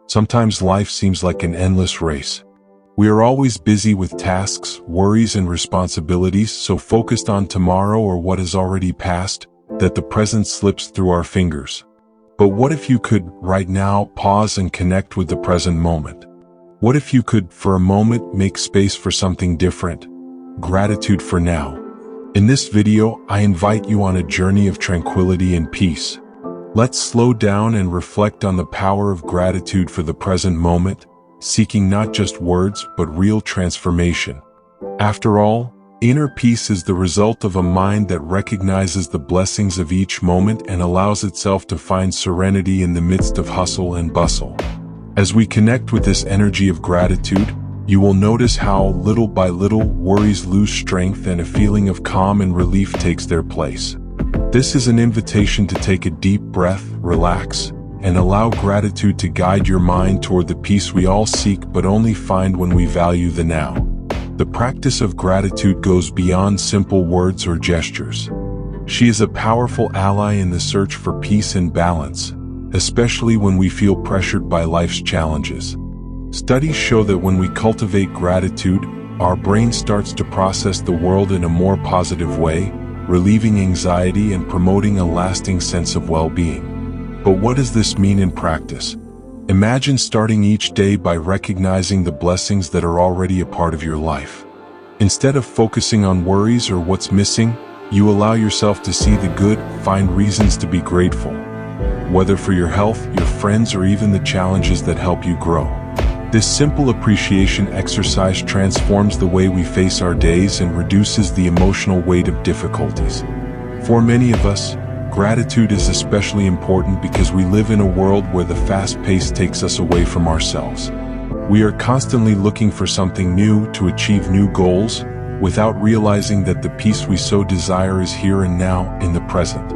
Sometimes life seems like an endless race. We are always busy with tasks, worries, and responsibilities, so focused on tomorrow or what has already passed, that the present slips through our fingers. But what if you could, right now, pause and connect with the present moment? What if you could, for a moment, make space for something different? Gratitude for now. In this video, I invite you on a journey of tranquility and peace. Let's slow down and reflect on the power of gratitude for the present moment, seeking not just words but real transformation. After all, inner peace is the result of a mind that recognizes the blessings of each moment and allows itself to find serenity in the midst of hustle and bustle. As we connect with this energy of gratitude, you will notice how, little by little, worries lose strength and a feeling of calm and relief takes their place. This is an invitation to take a deep breath, relax, and allow gratitude to guide your mind toward the peace we all seek but only find when we value the now. The practice of gratitude goes beyond simple words or gestures. She is a powerful ally in the search for peace and balance, especially when we feel pressured by life's challenges. Studies show that when we cultivate gratitude, our brain starts to process the world in a more positive way, relieving anxiety and promoting a lasting sense of well-being. But what does this mean in practice? Imagine starting each day by recognizing the blessings that are already a part of your life. Instead of focusing on worries or what's missing, you allow yourself to see the good, find reasons to be grateful. Whether for your health, your friends, or even the challenges that help you grow. This simple appreciation exercise transforms the way we face our days and reduces the emotional weight of difficulties. For many of us, gratitude is especially important because we live in a world where the fast pace takes us away from ourselves. We are constantly looking for something new to achieve new goals, without realizing that the peace we so desire is here and now, in the present.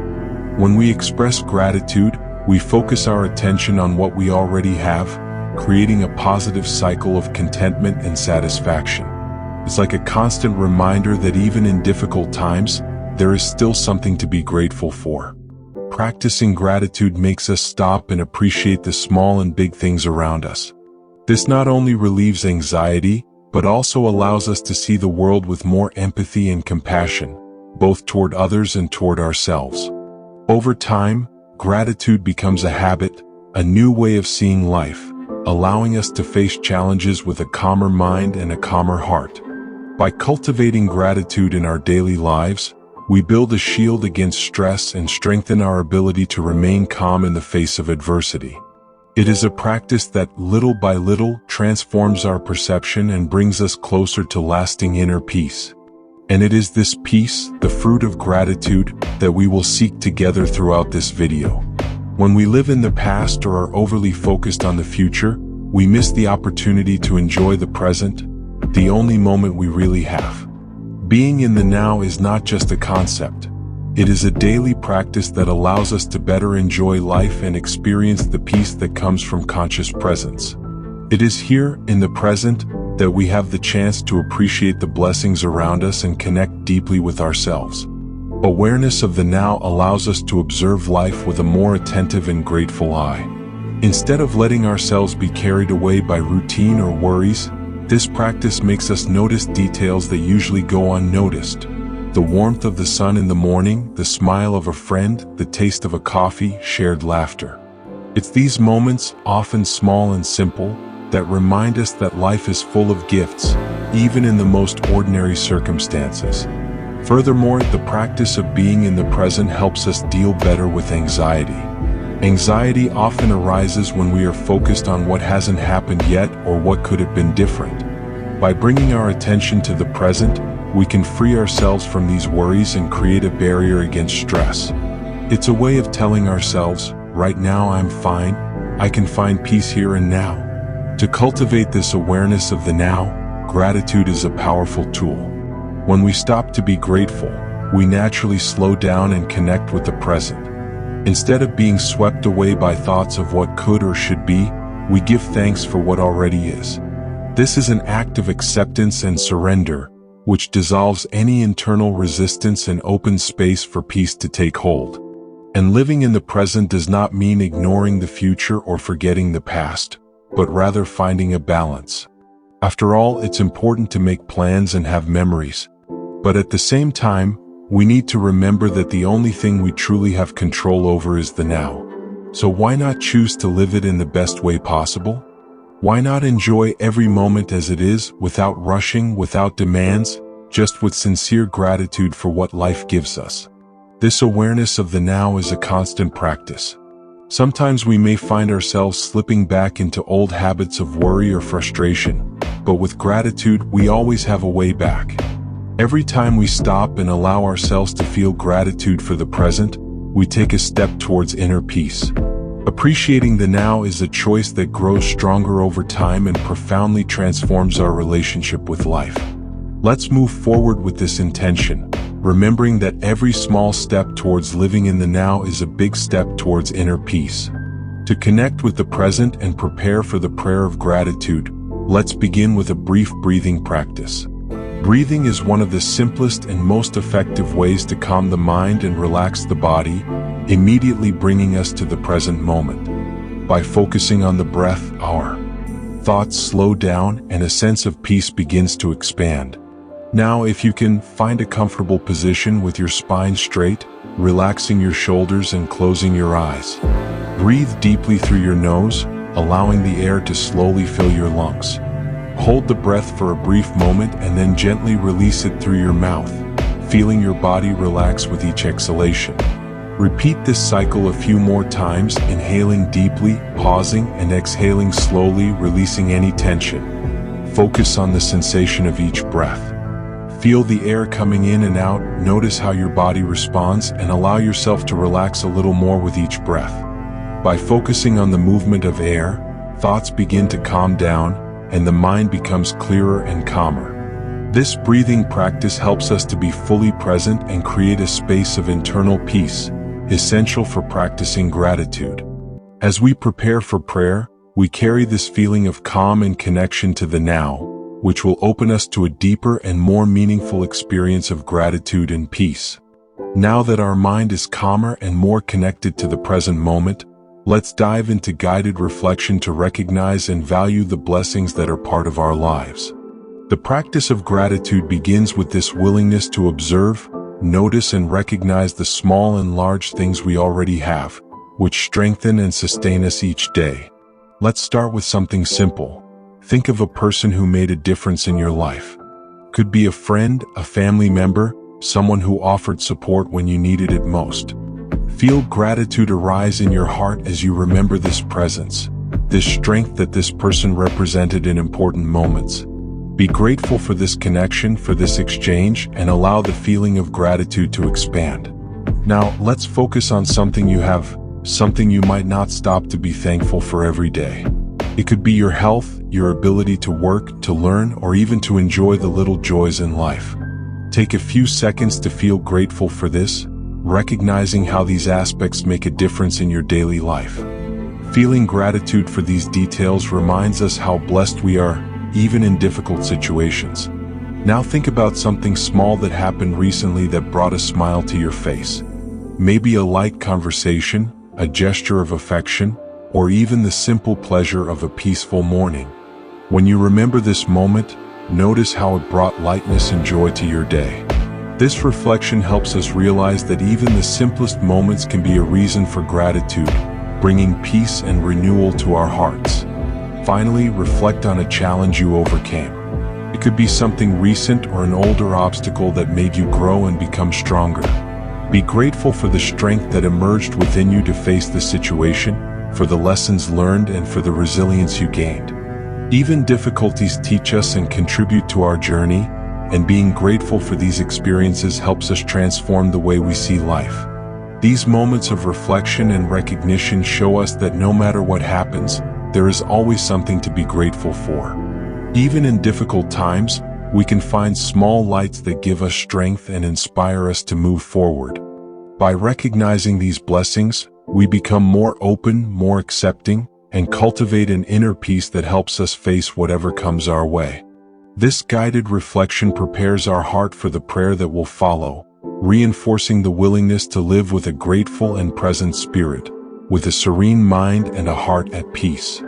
When we express gratitude, we focus our attention on what we already have, creating a positive cycle of contentment and satisfaction. It's like a constant reminder that even in difficult times, there is still something to be grateful for. Practicing gratitude makes us stop and appreciate the small and big things around us. This not only relieves anxiety, but also allows us to see the world with more empathy and compassion, both toward others and toward ourselves. Over time, gratitude becomes a habit, a new way of seeing life, allowing us to face challenges with a calmer mind and a calmer heart. By cultivating gratitude in our daily lives, we build a shield against stress and strengthen our ability to remain calm in the face of adversity. It is a practice that, little by little, transforms our perception and brings us closer to lasting inner peace. And it is this peace, the fruit of gratitude, that we will seek together throughout this video. When we live in the past or are overly focused on the future, we miss the opportunity to enjoy the present, the only moment we really have. Being in the now is not just a concept. It is a daily practice that allows us to better enjoy life and experience the peace that comes from conscious presence. It is here, in the present, that we have the chance to appreciate the blessings around us and connect deeply with ourselves. Awareness of the now allows us to observe life with a more attentive and grateful eye. Instead of letting ourselves be carried away by routine or worries, this practice makes us notice details that usually go unnoticed. The warmth of the sun in the morning, the smile of a friend, the taste of a coffee, shared laughter. It's these moments, often small and simple, that remind us that life is full of gifts, even in the most ordinary circumstances. Furthermore, the practice of being in the present helps us deal better with anxiety. Anxiety often arises when we are focused on what hasn't happened yet or what could have been different. By bringing our attention to the present, we can free ourselves from these worries and create a barrier against stress. It's a way of telling ourselves, right now I'm fine, I can find peace here and now. To cultivate this awareness of the now, gratitude is a powerful tool. When we stop to be grateful, we naturally slow down and connect with the present. Instead of being swept away by thoughts of what could or should be, we give thanks for what already is. This is an act of acceptance and surrender, which dissolves any internal resistance and opens space for peace to take hold. And living in the present does not mean ignoring the future or forgetting the past. but rather finding a balance. After all, it's important to make plans and have memories. But at the same time, we need to remember that the only thing we truly have control over is the now. So why not choose to live it in the best way possible? Why not enjoy every moment as it is, without rushing, without demands, just with sincere gratitude for what life gives us? This awareness of the now is a constant practice. Sometimes we may find ourselves slipping back into old habits of worry or frustration, but with gratitude, we always have a way back. Every time we stop and allow ourselves to feel gratitude for the present, we take a step towards inner peace. Appreciating the now is a choice that grows stronger over time and profoundly transforms our relationship with life. Let's move forward with this intention, remembering that every small step towards living in the now is a big step towards inner peace. To connect with the present and prepare for the prayer of gratitude, let's begin with a brief breathing practice. Breathing is one of the simplest and most effective ways to calm the mind and relax the body, immediately bringing us to the present moment. By focusing on the breath, our thoughts slow down and a sense of peace begins to expand. Now, if you can, find a comfortable position with your spine straight, relaxing your shoulders and closing your eyes. Breathe deeply through your nose, allowing the air to slowly fill your lungs. Hold the breath for a brief moment and then gently release it through your mouth, feeling your body relax with each exhalation. Repeat this cycle a few more times, inhaling deeply, pausing, and exhaling slowly, releasing any tension. Focus on the sensation of each breath. Feel the air coming in and out, notice how your body responds, and allow yourself to relax a little more with each breath. By focusing on the movement of air, thoughts begin to calm down, and the mind becomes clearer and calmer. This breathing practice helps us to be fully present and create a space of internal peace, essential for practicing gratitude. As we prepare for prayer, we carry this feeling of calm and connection to the now, which will open us to a deeper and more meaningful experience of gratitude and peace. Now that our mind is calmer and more connected to the present moment, let's dive into guided reflection to recognize and value the blessings that are part of our lives. The practice of gratitude begins with this willingness to observe, notice, and recognize the small and large things we already have, which strengthen and sustain us each day. Let's start with something simple. Think of a person who made a difference in your life. Could be a friend, a family member, someone who offered support when you needed it most. Feel gratitude arise in your heart as you remember this presence, this strength that this person represented in important moments. Be grateful for this connection, for this exchange, and allow the feeling of gratitude to expand. Now, let's focus on something you have, something you might not stop to be thankful for every day. It could be your health, your ability to work, to learn, or even to enjoy the little joys in life. Take a few seconds to feel grateful for this, recognizing how these aspects make a difference in your daily life. Feeling gratitude for these details reminds us how blessed we are, even in difficult situations. Now think about something small that happened recently that brought a smile to your face. Maybe a light conversation, a gesture of affection, or even the simple pleasure of a peaceful morning. When you remember this moment, notice how it brought lightness and joy to your day. This reflection helps us realize that even the simplest moments can be a reason for gratitude, bringing peace and renewal to our hearts. Finally, reflect on a challenge you overcame. It could be something recent or an older obstacle that made you grow and become stronger. Be grateful for the strength that emerged within you to face the situation, for the lessons learned, and for the resilience you gained. Even difficulties teach us and contribute to our journey, and being grateful for these experiences helps us transform the way we see life. These moments of reflection and recognition show us that no matter what happens, there is always something to be grateful for. Even in difficult times, we can find small lights that give us strength and inspire us to move forward. By recognizing these blessings, we become more open, more accepting, and cultivate an inner peace that helps us face whatever comes our way. This guided reflection prepares our heart for the prayer that will follow, reinforcing the willingness to live with a grateful and present spirit, with a serene mind and a heart at peace.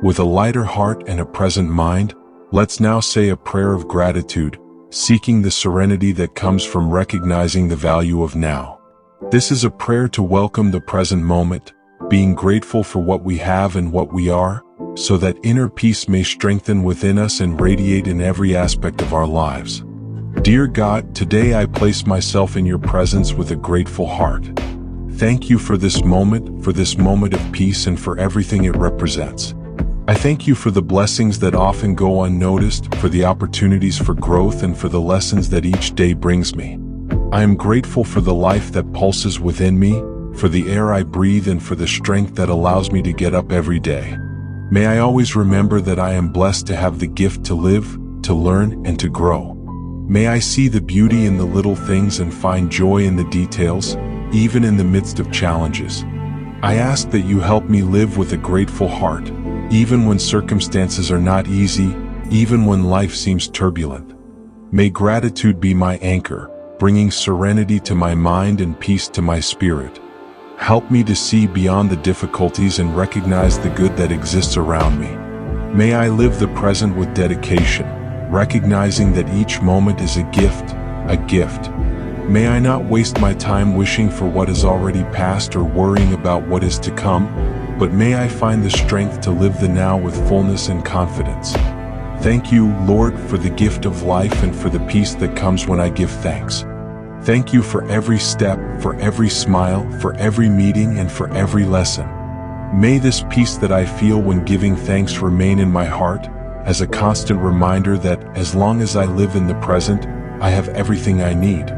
With a lighter heart and a present mind, let's now say a prayer of gratitude, seeking the serenity that comes from recognizing the value of now. This is a prayer to welcome the present moment, being grateful for what we have and what we are, so that inner peace may strengthen within us and radiate in every aspect of our lives. Dear God, today I place myself in your presence with a grateful heart. Thank you for this moment of peace and for everything it represents. I thank you for the blessings that often go unnoticed, for the opportunities for growth, and for the lessons that each day brings me. I am grateful for the life that pulses within me, for the air I breathe, and for the strength that allows me to get up every day. May I always remember that I am blessed to have the gift to live, to learn, and to grow. May I see the beauty in the little things and find joy in the details, even in the midst of challenges. I ask that you help me live with a grateful heart, even when circumstances are not easy, even when life seems turbulent. May gratitude be my anchor, bringing serenity to my mind and peace to my spirit. Help me to see beyond the difficulties and recognize the good that exists around me. May I live the present with dedication, recognizing that each moment is a gift, a gift. May I not waste my time wishing for what is already past or worrying about what is to come, but may I find the strength to live the now with fullness and confidence. Thank you, Lord, for the gift of life and for the peace that comes when I give thanks. Thank you for every step, for every smile, for every meeting, and for every lesson. May this peace that I feel when giving thanks remain in my heart, as a constant reminder that as long as I live in the present, I have everything I need.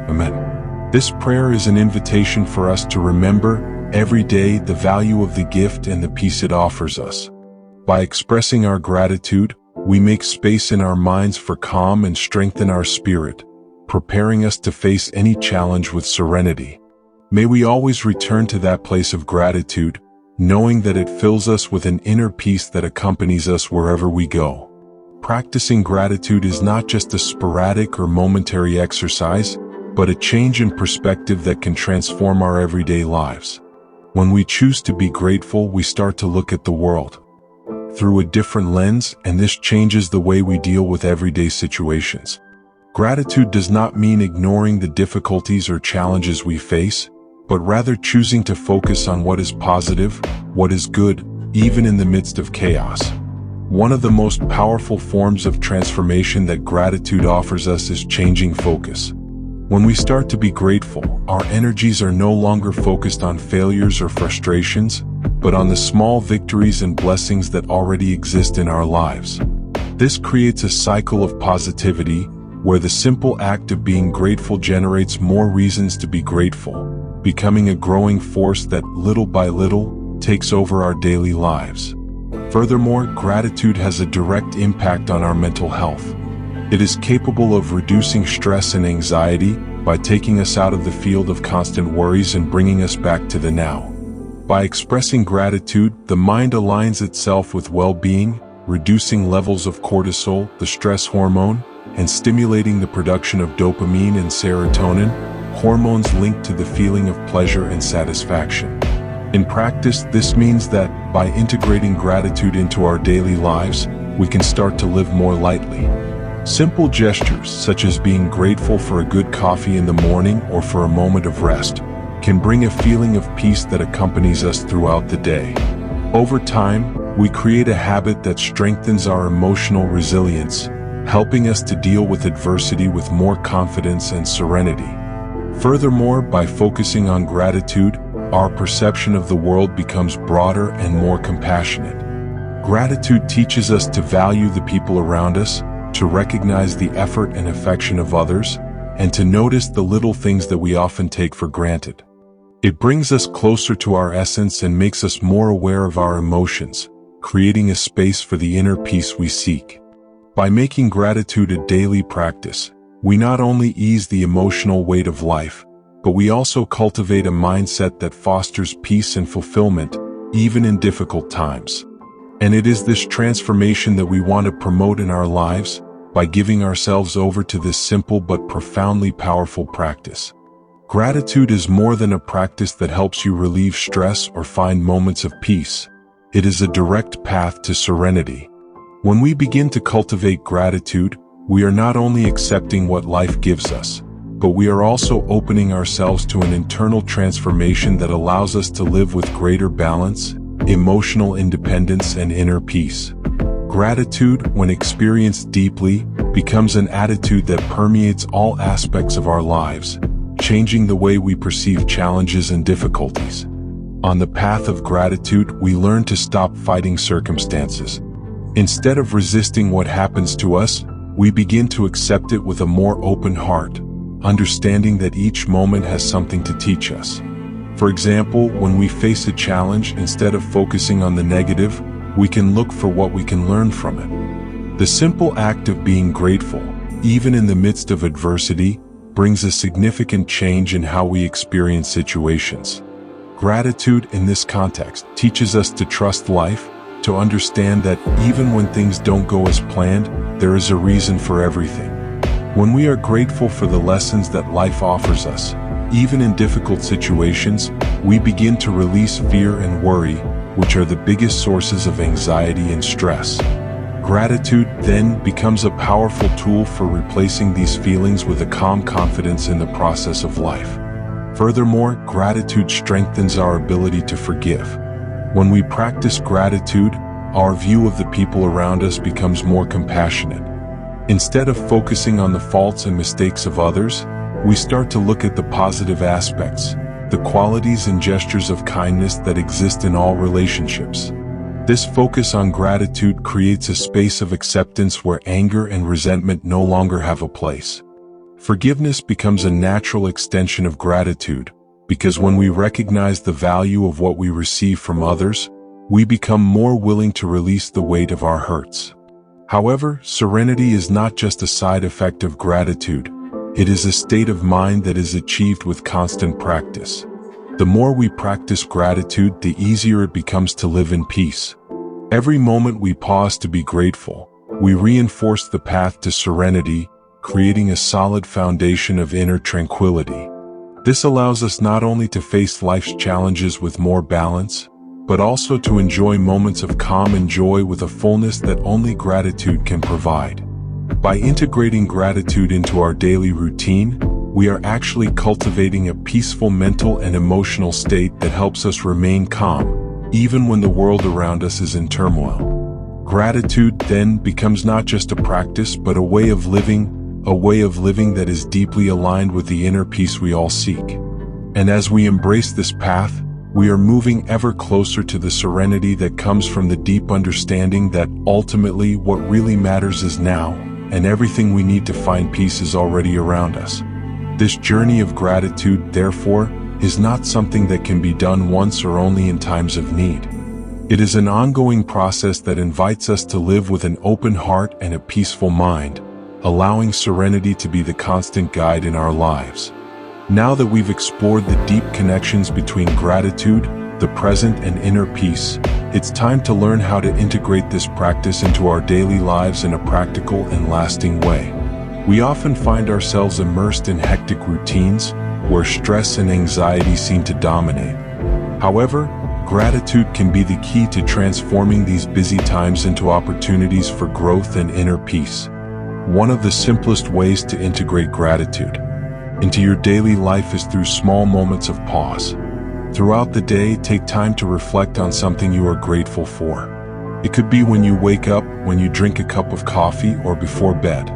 Amen. This prayer is an invitation for us to remember every day the value of the gift and the peace it offers us. By expressing our gratitude, we make space in our minds for calm and strengthen our spirit, preparing us to face any challenge with serenity. May we always return to that place of gratitude, knowing that it fills us with an inner peace that accompanies us wherever we go. Practicing gratitude is not just a sporadic or momentary exercise, but a change in perspective that can transform our everyday lives. When we choose to be grateful, we start to look at the world through a different lens, and this changes the way we deal with everyday situations. Gratitude does not mean ignoring the difficulties or challenges we face, but rather choosing to focus on what is positive, what is good, even in the midst of chaos. One of the most powerful forms of transformation that gratitude offers us is changing focus. When we start to be grateful, our energies are no longer focused on failures or frustrations, but on the small victories and blessings that already exist in our lives. This creates a cycle of positivity, where the simple act of being grateful generates more reasons to be grateful, becoming a growing force that, little by little, takes over our daily lives. Furthermore, gratitude has a direct impact on our mental health. It is capable of reducing stress and anxiety by taking us out of the field of constant worries and bringing us back to the now. By expressing gratitude, the mind aligns itself with well-being, reducing levels of cortisol, the stress hormone, and stimulating the production of dopamine and serotonin, hormones linked to the feeling of pleasure and satisfaction. In practice, this means that by integrating gratitude into our daily lives, we can start to live more lightly. Simple gestures, such as being grateful for a good coffee in the morning or for a moment of rest, can bring a feeling of peace that accompanies us throughout the day. Over time, we create a habit that strengthens our emotional resilience, helping us to deal with adversity with more confidence and serenity. Furthermore, by focusing on gratitude, our perception of the world becomes broader and more compassionate. Gratitude teaches us to value the people around us, to recognize the effort and affection of others, and to notice the little things that we often take for granted. It brings us closer to our essence and makes us more aware of our emotions, creating a space for the inner peace we seek. By making gratitude a daily practice, we not only ease the emotional weight of life, but we also cultivate a mindset that fosters peace and fulfillment, even in difficult times. And it is this transformation that we want to promote in our lives by giving ourselves over to this simple but profoundly powerful practice. Gratitude is more than a practice that helps you relieve stress or find moments of peace. it is a direct path to serenity. When we begin to cultivate gratitude, we are not only accepting what life gives us, but we are also opening ourselves to an internal transformation that allows us to live with greater balance, emotional independence, and inner peace. Gratitude, when experienced deeply, becomes an attitude that permeates all aspects of our lives, changing the way we perceive challenges and difficulties. On the path of gratitude, we learn to stop fighting circumstances. Instead of resisting what happens to us, we begin to accept it with a more open heart, understanding that each moment has something to teach us. For example, when we face a challenge, instead of focusing on the negative, we can look for what we can learn from it. The simple act of being grateful, even in the midst of adversity, brings a significant change in how we experience situations. Gratitude in this context teaches us to trust life, to understand that even when things don't go as planned, there is a reason for everything. When we are grateful for the lessons that life offers us, even in difficult situations, we begin to release fear and worry, which are the biggest sources of anxiety and stress. Gratitude then becomes a powerful tool for replacing these feelings with a calm confidence in the process of life. Furthermore, gratitude strengthens our ability to forgive. When we practice gratitude, our view of the people around us becomes more compassionate. Instead of focusing on the faults and mistakes of others, we start to look at the positive aspects, the qualities and gestures of kindness that exist in all relationships. This focus on gratitude creates a space of acceptance where anger and resentment no longer have a place. Forgiveness becomes a natural extension of gratitude, because when we recognize the value of what we receive from others, we become more willing to release the weight of our hurts. However, serenity is not just a side effect of gratitude. It is a state of mind that is achieved with constant practice. The more we practice gratitude, the easier it becomes to live in peace. Every moment we pause to be grateful, we reinforce the path to serenity, creating a solid foundation of inner tranquility. This allows us not only to face life's challenges with more balance, but also to enjoy moments of calm and joy with a fullness that only gratitude can provide. By integrating gratitude into our daily routine, we are actually cultivating a peaceful mental and emotional state that helps us remain calm, even when the world around us is in turmoil. Gratitude then becomes not just a practice, but a way of living that is deeply aligned with the inner peace we all seek. And as we embrace this path, we are moving ever closer to the serenity that comes from the deep understanding that ultimately what really matters is now, and everything we need to find peace is already around us. This journey of gratitude, therefore, is not something that can be done once or only in times of need. It is an ongoing process that invites us to live with an open heart and a peaceful mind, allowing serenity to be the constant guide in our lives. Now that we've explored the deep connections between gratitude, the present, and inner peace, it's time to learn how to integrate this practice into our daily lives in a practical and lasting way. We often find ourselves immersed in hectic routines, where stress and anxiety seem to dominate. However, gratitude can be the key to transforming these busy times into opportunities for growth and inner peace. One of the simplest ways to integrate gratitude into your daily life is through small moments of pause. Throughout the day, take time to reflect on something you are grateful for. It could be when you wake up, when you drink a cup of coffee, or before bed.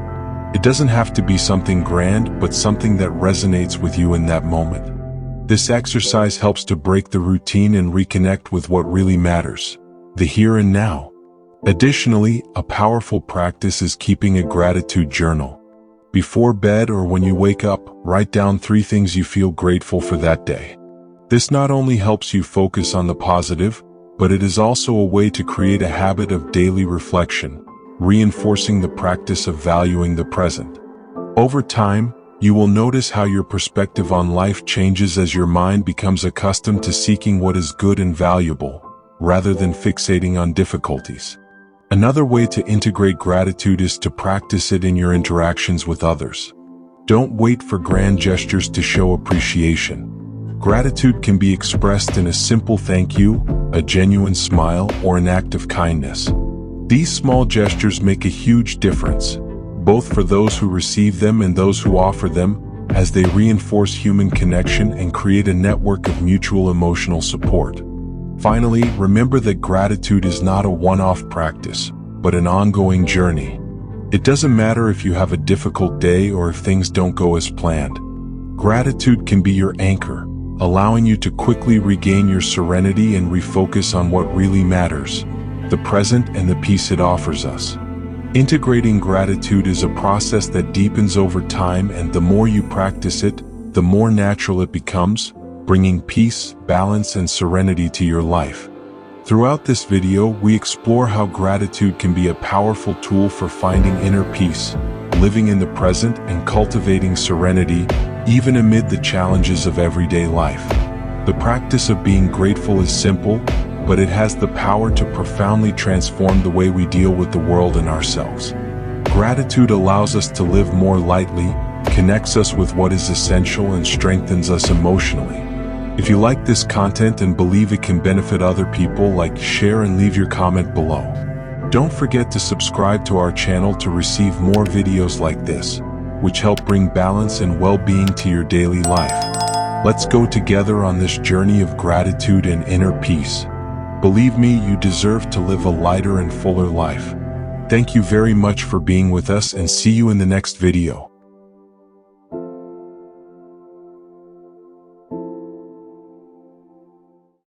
It doesn't have to be something grand, but something that resonates with you in that moment. This exercise helps to break the routine and reconnect with what really matters, the here and now. Additionally, a powerful practice is keeping a gratitude journal. Before bed or when you wake up, write down 3 things you feel grateful for that day. This not only helps you focus on the positive, but it is also a way to create a habit of daily reflection, reinforcing the practice of valuing the present. Over time, you will notice how your perspective on life changes as your mind becomes accustomed to seeking what is good and valuable, rather than fixating on difficulties. Another way to integrate gratitude is to practice it in your interactions with others. Don't wait for grand gestures to show appreciation. Gratitude can be expressed in a simple thank you, a genuine smile, or an act of kindness. These small gestures make a huge difference, both for those who receive them and those who offer them, as they reinforce human connection and create a network of mutual emotional support. Finally, remember that gratitude is not a one-off practice, but an ongoing journey. It doesn't matter if you have a difficult day or if things don't go as planned. Gratitude can be your anchor, allowing you to quickly regain your serenity and refocus on what really matters, the present and the peace it offers us. Integrating gratitude is a process that deepens over time, and the more you practice it, the more natural it becomes, bringing peace, balance, and serenity to your life. Throughout this video, we explore how gratitude can be a powerful tool for finding inner peace, living in the present, and cultivating serenity, even amid the challenges of everyday life. The practice of being grateful is simple, but it has the power to profoundly transform the way we deal with the world and ourselves. Gratitude allows us to live more lightly, connects us with what is essential, and strengthens us emotionally. If you like this content and believe it can benefit other people, like, share, and leave your comment below. Don't forget to subscribe to our channel to receive more videos like this, which help bring balance and well-being to your daily life. Let's go together on this journey of gratitude and inner peace. Believe me, you deserve to live a lighter and fuller life. Thank you very much for being with us, and see you in the next video.